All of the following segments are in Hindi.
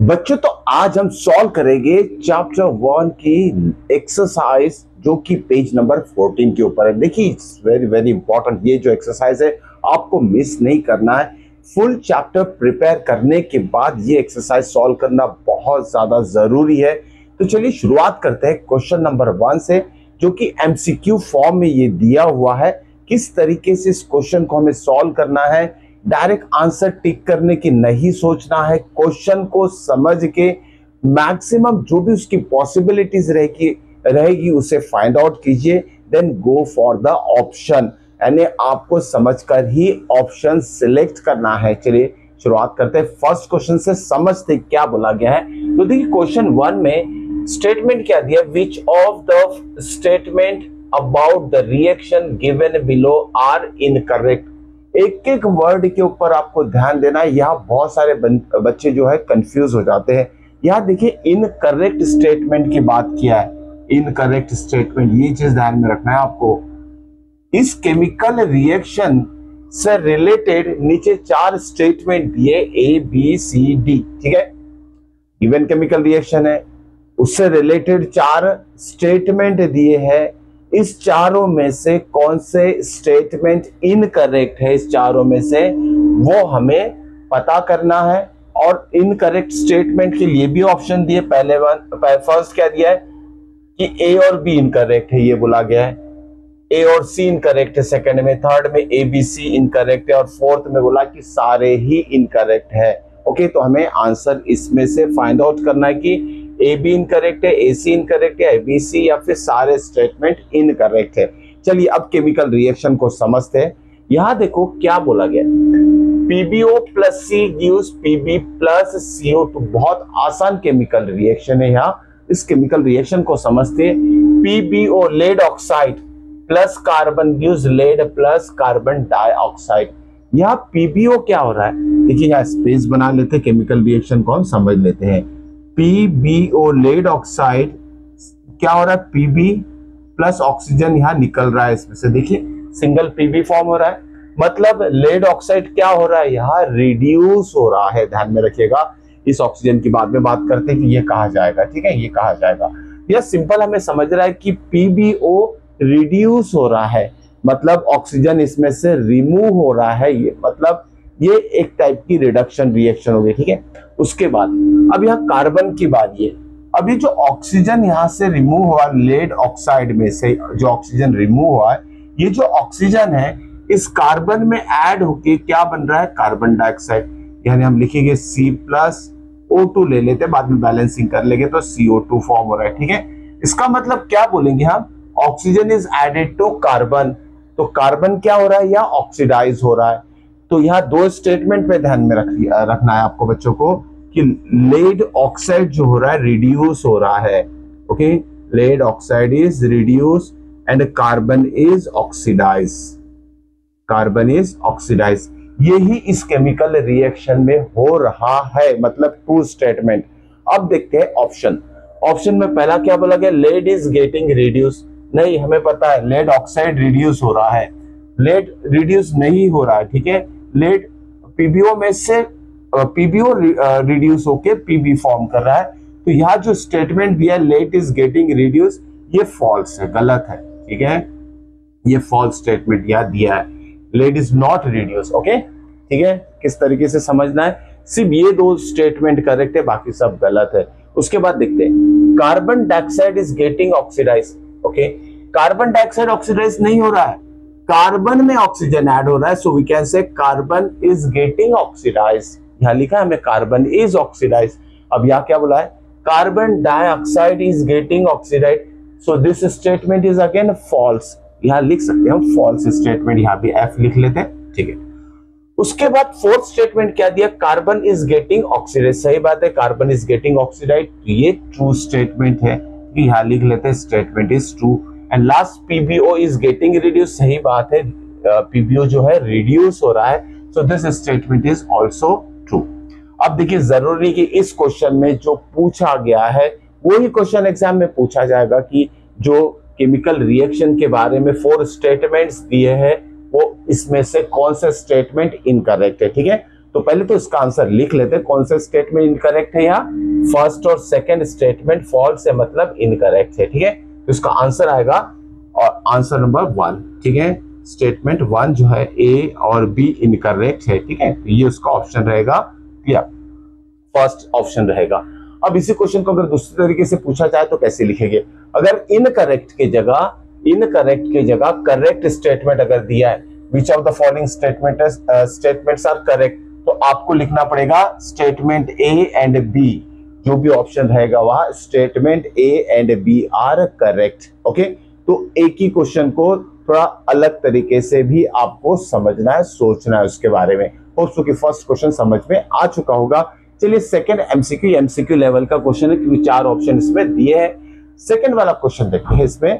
बच्चों तो आज हम सॉल्व करेंगे चैप्टर 1 की एक्सरसाइज जो कि पेज नंबर 14 के ऊपर है। देखिए इट्स वेरी वेरी इंपॉर्टेंट। ये जो एक्सरसाइज है आपको मिस नहीं करना है। फुल चैप्टर प्रिपेयर करने के बाद ये एक्सरसाइज सॉल्व करना बहुत ज्यादा जरूरी है। तो चलिए शुरुआत करते हैं क्वेश्चन नंबर 1 से, जो कि एमसीक्यू फॉर्म में ये दिया हुआ है। किस तरीके से इस क्वेश्चन को हमें सॉल्व करना है, डायरेक्ट आंसर टिक करने की नहीं सोचना है, क्वेश्चन को समझ के मैक्सिमम जो भी उसकी पॉसिबिलिटीज रहेगी उसे फाइंड आउट कीजिए, then go for the option. यानी आपको समझकर ही ऑप्शन सिलेक्ट करना है। चलिए शुरुआत करते हैं फर्स्ट क्वेश्चन से, समझते क्या बोला गया है। तो देखिए क्वेश्चन 1 में स्टेटमेंट क्या दिया, which of the statement about the reaction given below are incorrect. एक एक वर्ड के ऊपर आपको ध्यान देना है। यहाँ बहुत सारे बच्चे जो है कंफ्यूज हो जाते हैं। यहाँ देखिए इनकरेक्ट स्टेटमेंट की बात किया है, इनकरेक्ट स्टेटमेंट, ये चीज ध्यान में रखना है आपको। इस केमिकल रिएक्शन से रिलेटेड नीचे 4 स्टेटमेंट दिए, ए बी सी डी, ठीक है। गिवन केमिकल रिएक्शन है, उससे रिलेटेड 4 स्टेटमेंट दिए हैं। इस चारों में से कौन से स्टेटमेंट इनकरेक्ट है, इस चारों में से वो हमें पता करना है। और इनकरेक्ट स्टेटमेंट के लिए भी ऑप्शन दिए। फर्स्ट क्या दिया है कि ए और बी इनकरेक्ट है, ये बोला गया है। ए और सी इनकरेक्ट है सेकंड में, थर्ड में ए बी सी इनकरेक्ट है, और फोर्थ में बोला कि सारे ही इनकरेक्ट है। ओके, तो हमें आंसर इसमें से फाइंड आउट करना है कि ए बी इनकरेक्ट है, ए सी इनकरेक्ट है, ए बी सी, या फिर सारे स्टेटमेंट इनकरेक्ट है। चलिए अब केमिकल रिएक्शन को समझते हैं। यहां देखो क्या बोला गया, PbO प्लस सी गिव्स Pb प्लस CO2। बहुत आसान केमिकल रिएक्शन है। यहाँ इस केमिकल रिएक्शन को समझते हैं। PbO lead oxide plus carbon gives lead plus carbon dioxide. यहाँ PbO क्या हो रहा है, देखिए यहाँ स्पेस बना लेते हैं, केमिकल रिएक्शन को हम समझ लेते हैं। PbO लेड ऑक्साइड क्या हो रहा है, Pb प्लस ऑक्सीजन यहाँ निकल रहा है इसमें से, देखिए सिंगल Pb फॉर्म हो रहा है। मतलब लेड ऑक्साइड क्या हो रहा है, यहाँ रिड्यूस हो रहा है। ध्यान में रखिएगा, इस ऑक्सीजन की बाद में बात करते हैं कि ये कहा जाएगा, ठीक है, ये कहा जाएगा। यह सिंपल हमें समझ रहा है कि PbO रिड्यूस हो रहा है, मतलब ऑक्सीजन इसमें से रिमूव हो रहा है। ये मतलब ये एक टाइप की रिडक्शन रिएक्शन हो गई, ठीक है। उसके बाद अब यहाँ कार्बन की बात, ये अभी जो ऑक्सीजन यहाँ से रिमूव हुआ लेड ऑक्साइड में से, जो ऑक्सीजन रिमूव हुआ है, ये जो ऑक्सीजन है इस कार्बन में ऐड होके क्या बन रहा है, कार्बन डाइऑक्साइड। यानी हम लिखेंगे C+O2 ले लेते हैं, बाद में बैलेंसिंग कर लेंगे तो CO2 फॉर्म हो रहा है, ठीक है। इसका मतलब क्या बोलेंगे हम, oxygen is added to carbon, तो कार्बन क्या हो रहा है, यहाँ ऑक्सीडाइज हो रहा है। तो यहाँ 2 स्टेटमेंट पे ध्यान में रखना है आपको बच्चों को कि लेड ऑक्साइड जो हो रहा है रिड्यूस हो रहा है। Okay, lead oxide is reduce and carbon is oxidise, carbon is oxidise. यही इस केमिकल रिएक्शन में हो रहा है, मतलब 2 स्टेटमेंट। अब देखते हैं ऑप्शन। ऑप्शन में पहला क्या बोला गया, लेड इज गेटिंग रिड्यूस। नहीं, हमें पता है लेड ऑक्साइड रिड्यूस हो रहा है, लेड रिड्यूस नहीं हो रहा है, ठीक है। लेड PbO में से PbO रिड्यूस होके Pb फॉर्म कर रहा है। तो यहाँ जो स्टेटमेंट दिया लेड इज गेटिंग रिड्यूस, ये फॉल्स है, गलत है, ठीक है। ये फॉल्स स्टेटमेंट यहाँ दिया है, lead is not reduce. Okay, ठीक है, किस तरीके से समझना है, सिर्फ ये 2 स्टेटमेंट करेक्ट है, बाकी सब गलत है। उसके बाद देखते हैं, carbon dioxide is getting oxidise. Okay, carbon dioxide oxidise नहीं हो रहा है, कार्बन में ऑक्सीजन ऐड हो रहा है, so we can say carbon is getting oxidise. यहाँ लिखा है हमें कार्बन इज ऑक्सीडाइज। अब यहाँ क्या बोला है, carbon dioxide is getting oxidise, so this statement is again false. यहाँ लिख सकते हैं हम फॉल्स स्टेटमेंट, यहाँ भी F लिख लेते हैं, ठीक है। उसके बाद 4th स्टेटमेंट क्या दिया, कार्बन इज गेटिंग ऑक्सीडाइज। सही बात है, कार्बन इज गेटिंग ऑक्सीडाइज, ये ट्रू स्टेटमेंट है, यहाँ लिख लेते हैं statement is true. And last PbO is getting reduce, सही बात है, PbO जो है रिड्यूस हो रहा है, so this statement is also true. अब देखिए जरूरी कि इस क्वेश्चन में जो पूछा गया है वही क्वेश्चन एग्जाम में पूछा जाएगा कि जो केमिकल रिएक्शन के बारे में 4 स्टेटमेंट्स दिए हैं वो इसमें से कौन सा स्टेटमेंट इनकरेक्ट है, ठीक है। तो पहले तो इसका आंसर लिख लेते हैं, कौन सा स्टेटमेंट इनकरेक्ट है यहाँ, फर्स्ट और सेकंड स्टेटमेंट फॉल्स है मतलब इनकरेक्ट है, ठीक है। तो इसका आंसर आएगा और आंसर नंबर 1, ठीक है। स्टेटमेंट 1 जो है ए और बी इनकरेक्ट है, ठीक है। तो ये उसका ऑप्शन रहेगा, या फर्स्ट ऑप्शन रहेगा। अब इसी क्वेश्चन को अगर दूसरे तरीके से पूछा जाए तो कैसे लिखेंगे, अगर इनकरेक्ट के जगह करेक्ट स्टेटमेंट अगर दिया है, which of the following statements are correct, तो आपको लिखना पड़ेगा स्टेटमेंट ए एंड बी, जो भी ऑप्शन रहेगा वह statement A and B are correct, okay. तो एक ही क्वेश्चन को थोड़ा अलग तरीके से भी आपको समझना है, सोचना है उसके बारे में। होप्स कि फर्स्ट क्वेश्चन समझ में आ चुका होगा। चलिए सेकंड एमसीक्यू लेवल का क्वेश्चन है, क्योंकि 4 ऑप्शन इसमें दिए हैं। सेकंड वाला क्वेश्चन देखते हैं इसमें।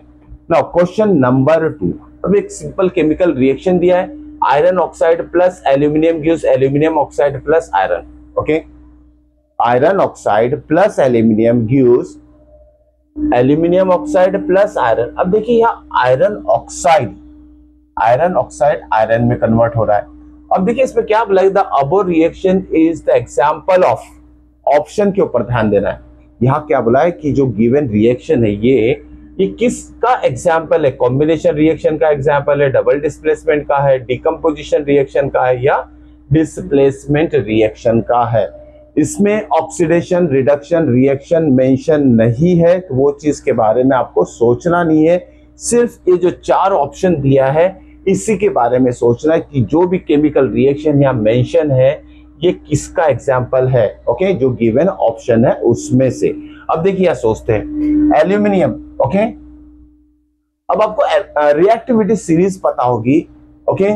नाउ क्वेश्चन नंबर 2, अब एक सिंपल केमिकल रिएक्शन दिया है, iron oxide plus aluminium gives aluminium oxide plus iron, okay. Iron oxide plus aluminium gives aluminium oxide plus iron. अब देखिए यहाँ आयरन ऑक्साइड आयरन में कन्वर्ट हो रहा है। अब देखिए इसमें क्या बोला, the above reaction is the example of, option के ऊपर ध्यान देना है। यहाँ क्या बोला है कि जो गिवन रिएक्शन है ये किसका एग्जाम्पल है, कॉम्बिनेशन रिएक्शन का एग्जाम्पल है, डबल डिस्प्लेसमेंट का है, डिकम्पोजिशन रिएक्शन का है, या डिस्प्लेसमेंट रिएक्शन का है। इसमें ऑक्सीडेशन रिडक्शन रिएक्शन मेंशन नहीं है, तो वो चीज के बारे में आपको सोचना नहीं है। सिर्फ ये जो 4 ऑप्शन दिया है इसी के बारे में सोचना है कि जो भी केमिकल रिएक्शन यहाँ मेंशन है ये किसका एग्जाम्पल है, ओके, जो गिवन ऑप्शन है उसमें से। अब देखिए यहाँ सोचते हैं एल्यूमिनियम, ओके। अब आपको रिएक्टिविटी सीरीज पता होगी, okay,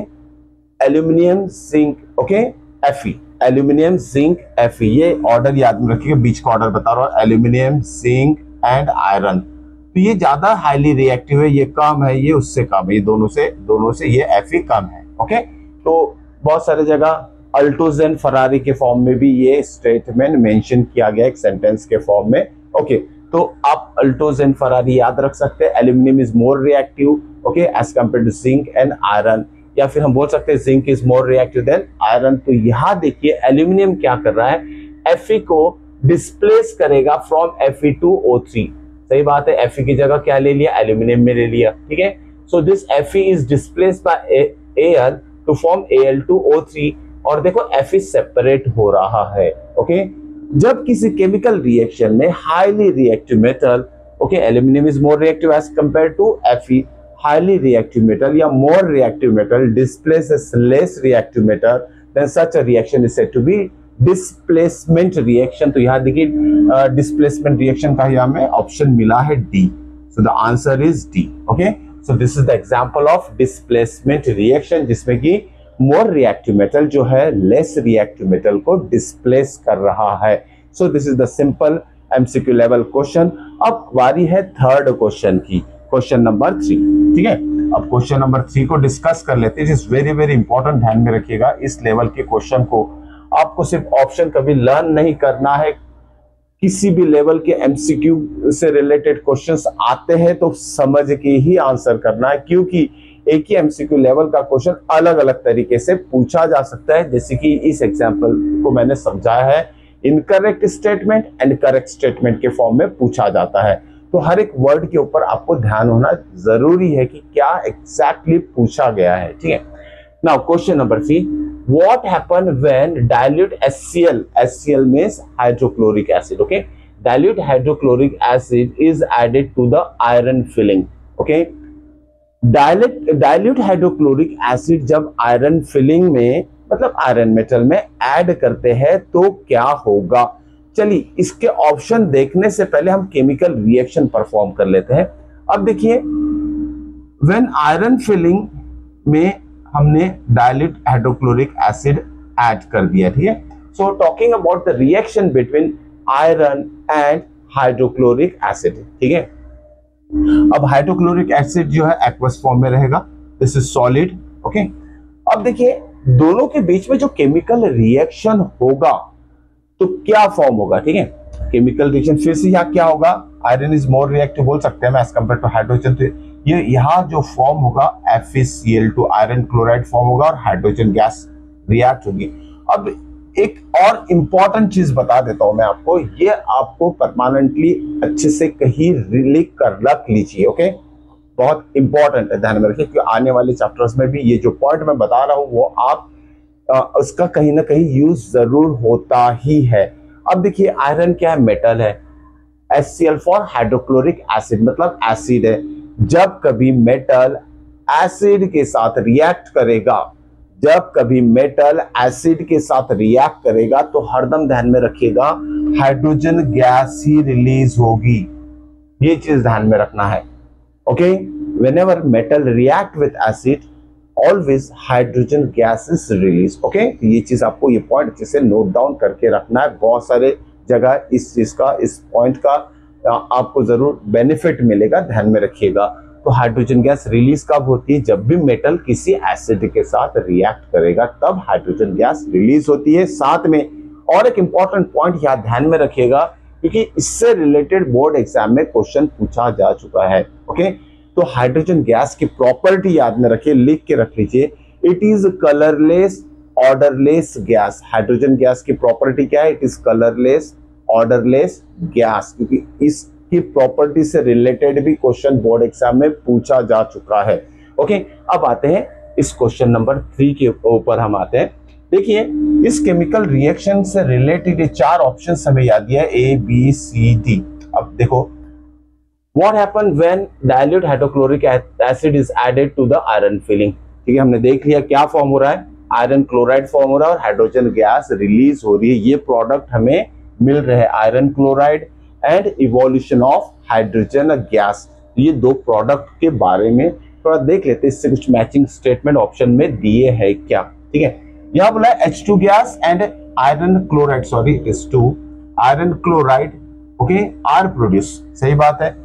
aluminium zinc, okay, Fe, aluminium zinc Fe, ये ऑर्डर याद में रखिएगा, बीच का ऑर्डर बता रहा हूँ, एल्यूमिनियम जिंक एंड आयरन। तो ये ज्यादा हाईली रिएक्टिव है, ये कम है, ये उससे कम है, ये दोनों से ये Fe कम है, ओके। तो बहुत सारे जगह अल्टोजेन फरारी के फॉर्म में भी ये स्टेटमेंट मेंशन किया गया एक सेंटेंस के फॉर्म में, ओके। तो आप अल्टोजेन फरारी याद रख सकते हैं, aluminium is more reactive, okay, as compare to zinc and iron, या फिर हम बोल सकते हैं zinc is more reactive than iron. तो यहाँ देखिए एल्यूमिनियम क्या कर रहा है, Fe को डिस्प्लेस करेगा फ्रॉम Fe to O3, सही बात है, Fe की जगह क्या ले लिया, एल्यूमिनियम में ले लिया, ठीक है। So this Fe is displaced by Al to form Al2O3, और देखो Fe सेपरेट हो रहा है, ओके। जब किसी केमिकल रिएक्शन में highly reactive metal, okay, aluminium is more reactive as compare to Fe, highly reactive metal या more reactive metal displaces less reactive metal, then such a reaction is said to be displacement reaction. तो यहाँ देखिए डिस्प्लेसमेंट रिएक्शन का यहाँ में ऑप्शन मिला है D, so the answer is D, okay. So this is the example of displacement reaction, जिसमें कि मोर रिएक्टिव मेटल जो है लेस रिएक्टिव मेटल को डिस्प्लेस कर रहा है। So this is the simple MCQ level question. अब बारी है थर्ड क्वेश्चन की, क्वेश्चन नंबर 3, ठीक है। अब क्वेश्चन नंबर 3 को डिस्कस कर लेते हैं। It is very very important, ध्यान में रखिएगा, इस लेवल के क्वेश्चन को आपको सिर्फ ऑप्शन कभी लर्न नहीं करना है, किसी भी लेवल के एमसीक्यू से रिलेटेड क्वेश्चंस आते हैं तो समझ के ही आंसर करना है, क्योंकि एक ही एमसीक्यू लेवल का क्वेश्चन अलग अलग तरीके से पूछा जा सकता है। जैसे कि इस एग्जांपल को मैंने समझाया है, incorrect statement and correct statement के फॉर्म में पूछा जाता है। तो हर एक वर्ड के ऊपर आपको ध्यान होना जरूरी है कि क्या एग्जैक्टली पूछा गया है, ठीक है। Now question number 3, what happen when dilute HCl, HCl means hydrochloric acid, okay, dilute hydrochloric acid is added to the iron filling, okay. Dilute hydrochloric acid जब आयरन फिलिंग में मतलब आयरन मेटल में ऐड करते हैं तो क्या होगा। चलिए इसके ऑप्शन देखने से पहले हम केमिकल रिएक्शन परफॉर्म कर लेते हैं। अब देखिए व्हेन आयरन फिलिंग में हमने डाइल्यूट हाइड्रोक्लोरिक एसिड ऐड कर दिया, ठीक है। So talking about the reaction between iron and hydrochloric acid, ठीक है। अब हाइड्रोक्लोरिक एसिड जो है एक्वस फॉर्म में रहेगा, दिस इज सॉलिड, ओके। अब देखिए दोनों के बीच में जो केमिकल रिएक्शन होगा तो क्या फॉर्म होगा, ठीक है। केमिकल रिएक्शन फिर से यहाँ क्या होगा, आयरन इज मोर रिएक्टिव बोल सकते हैं एज कंपेयर टू हाइड्रोजन। तो ये यहाँ जो फॉर्म होगा FeCl2 आयरन क्लोराइड फॉर्म होगा और हाइड्रोजन गैस रिएक्ट होगी। अब एक और इम्पॉर्टेंट चीज बता देता हूं मैं आपको, ये आपको परमानेंटली अच्छे से कहीं लिख कर रख लीजिए। ओके, बहुत इंपॉर्टेंट है, ध्यान में रखिए, क्योंकि आने वाले चैप्टर्स में भी ये जो पॉइंट मैं बता रहा हूं वो आप उसका कहीं ना कहीं यूज जरूर होता ही है। अब देखिए आयरन क्या है, मेटल है। HCl फॉर हाइड्रोक्लोरिक एसिड, मतलब एसिड है। जब कभी मेटल एसिड के साथ रिएक्ट करेगा, जब कभी मेटल एसिड के साथ रिएक्ट करेगा तो हरदम ध्यान में रखिएगा हाइड्रोजन गैस ही रिलीज होगी। ये चीज ध्यान में रखना है। Okay, whenever metal react with acid always hydrogen gas is release. Okay, ये चीज आपको, ये पॉइंट अच्छे से नोट डाउन करके रखना है। बहुत सारे जगह इस चीज का, इस पॉइंट का आपको जरूर बेनिफिट मिलेगा, ध्यान में रखिएगा। तो हाइड्रोजन गैस रिलीज कब होती है? जब भी मेटल किसी एसिड के साथ रिएक्ट करेगा तब हाइड्रोजन गैस रिलीज होती है। साथ में और एक इंपॉर्टेंट पॉइंट यहाँ ध्यान में रखिएगा, क्योंकि इससे रिलेटेड बोर्ड एग्जाम में क्वेश्चन पूछा जा चुका है। ओके, तो हाइड्रोजन गैस की प्रॉपर्टी याद में रखिए, लिख के रख लीजिए। It is colourless odourless gas. Hydrogen gas की प्रॉपर्टी क्या है? It is colourless odourless gas, क्योंकि इसकी प्रॉपर्टी से रिलेटेड भी क्वेश्चन बोर्ड एग्जाम में पूछा जा चुका है। ओके, अब आते हैं इस क्वेश्चन नंबर 3 के ऊपर हम आते हैं। देखिए, इस केमिकल रिएक्शन से रिलेटेड 4 ऑप्शन हमें याद दिया है, A, B, C, D। अब देखो, what happen when dilute hydrochloric acid is added to the iron filling। ठीक है, हमने देख लिया क्या फॉर्म हो रहा है, आयरन क्लोराइड फॉर्म हो रहा है और हाइड्रोजन गैस रिलीज हो रही है। ये प्रोडक्ट हमें मिल रहे हैं, iron chloride and evolution of hydrogen gas. ये 2 प्रोडक्ट के बारे में थोड़ा देख लेते हैं, इससे कुछ मैचिंग स्टेटमेंट ऑप्शन में दिए हैं क्या। ठीक है, यहाँ बोला है H2 gas and iron chloride, sorry it is 2 iron chloride, okay, are produce. सही बात है,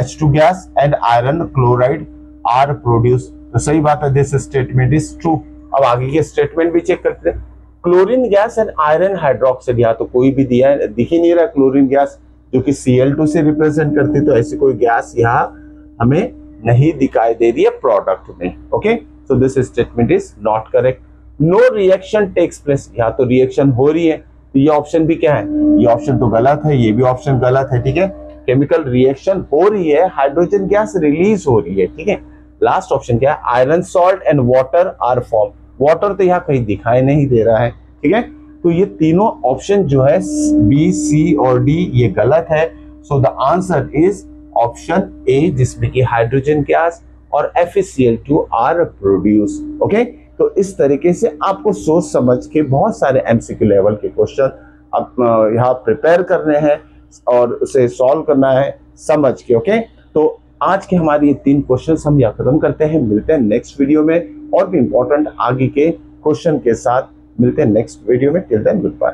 H2 gas and iron chloride are produce, तो सही बात है, दिस स्टेटमेंट इज ट्रू। अब आगे के स्टेटमेंट भी चेक करते हैं। Chlorine gas and iron hydroxide, यहाँ तो कोई भी दिया है, दिख ही नहीं रहा क्लोरीन गैस जो कि Cl2 से रिप्रेजेंट करती, तो ऐसी कोई गैस यहाँ हमें नहीं दिखाई दे रही है प्रोडक्ट में। Okay, so this statement is not correct. No reaction takes place, यहाँ तो रिएक्शन हो रही है, तो ये ऑप्शन भी क्या है? ये ऑप्शन तो गलत है, ये भी ऑप्शन गलत है। ठीक है, केमिकल रिएक्शन हो रही है, हाइड्रोजन गैस रिलीज हो रही है। ठीक है, लास्ट ऑप्शन क्या है? Iron salt and water are form. Water तो यहाँ कहीं दिखाई नहीं दे रहा है। ठीक है, तो ये तीनों ऑप्शन जो है B, C और D ये गलत है। So the answer is option A, जिसमें कि हाइड्रोजन गैस और FeCl2 आर प्रोड्यूस। ओके, तो इस तरीके से आपको सोच समझ के बहुत सारे MCQ लेवल के क्वेश्चन आप यहाँ प्रिपेयर करने हैं और उसे सॉल्व करना है समझ के। ओके, तो आज के हमारे ये 3 क्वेश्चन हम यहाँ खत्म करते हैं। मिलते हैं नेक्स्ट वीडियो में और भी इंपॉर्टेंट आगे के क्वेश्चन के साथ। मिलते हैं नेक्स्ट वीडियो में। Till then good bye.